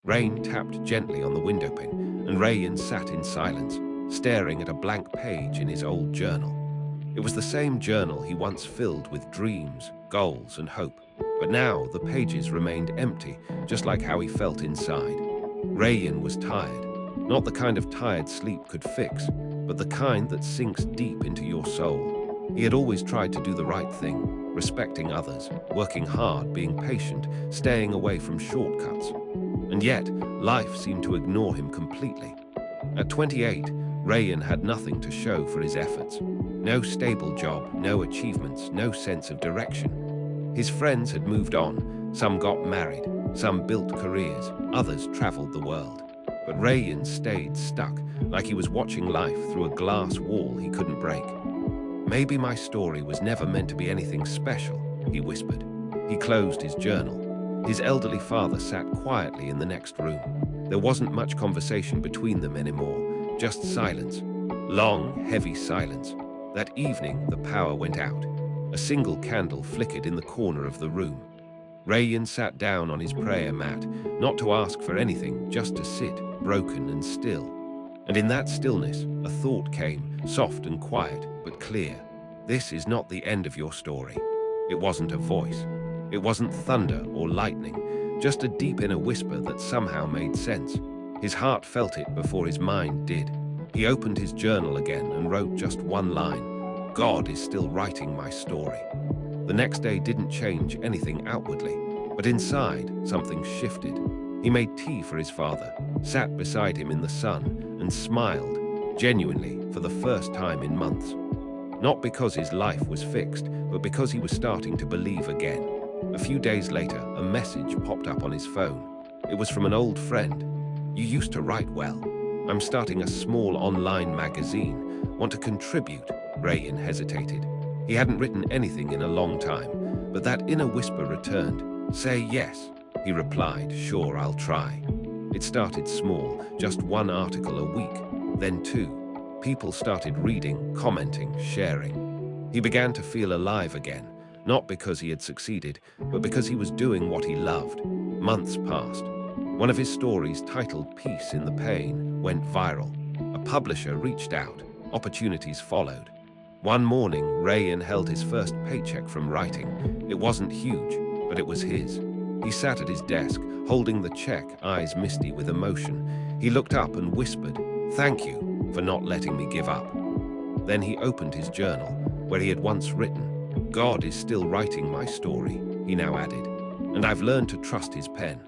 Rain tapped gently on the windowpin, and Rayan sat in silence, staring at a blank page in his old journal. It was the same journal he once filled with dreams, goals, and hope. But now the pages remained empty, just like how he felt inside. Rayan was tired. Not the kind of tired sleep could fix, but the kind that sinks deep into your soul. He had always tried to do the right thing, respecting others, working hard, being patient, staying away from shortcuts. And yet, life seemed to ignore him completely. At 28, Rayan had nothing to show for his efforts. No stable job, no achievements, no sense of direction. His friends had moved on. Some got married, some built careers, others traveled the world. But Rayan stayed stuck, like he was watching life through a glass wall he couldn't break. "Maybe my story was never meant to be anything special," he whispered. He closed his journal. His elderly father sat quietly in the next room. There wasn't much conversation between them anymore, just silence. Long, heavy silence. That evening, the power went out. A single candle flickered in the corner of the room. Rayan sat down on his prayer mat, not to ask for anything, just to sit, broken and still. And in that stillness, a thought came, soft and quiet, but clear. "This is not the end of your story." It wasn't a voice. It wasn't thunder or lightning, just a deep inner whisper that somehow made sense. His heart felt it before his mind did. He opened his journal again and wrote just one line: "God is still writing my story." The next day didn't change anything outwardly, but inside, something shifted. He made tea for his father, sat beside him in the sun, and smiled, genuinely, for the first time in months. Not because his life was fixed, but because he was starting to believe again. A few days later, a message popped up on his phone. It was from an old friend. "You used to write well. I'm starting a small online magazine. Want to contribute?" Rayan hesitated. He hadn't written anything in a long time, but that inner whisper returned. "Say yes," he replied, "Sure, I'll try." It started small, just one article a week, then two. People started reading, commenting, sharing. He began to feel alive again, not because he had succeeded, but because he was doing what he loved. Months passed. One of his stories, titled "Peace in the Pain," went viral. A publisher reached out. Opportunities followed. One morning, Rayan held his first paycheck from writing. It wasn't huge, but it was his. He sat at his desk, holding the check, eyes misty with emotion. He looked up and whispered, "Thank you for not letting me give up." Then he opened his journal, where he had once written, "God is still writing my story," he now added, "and I've learned to trust his pen."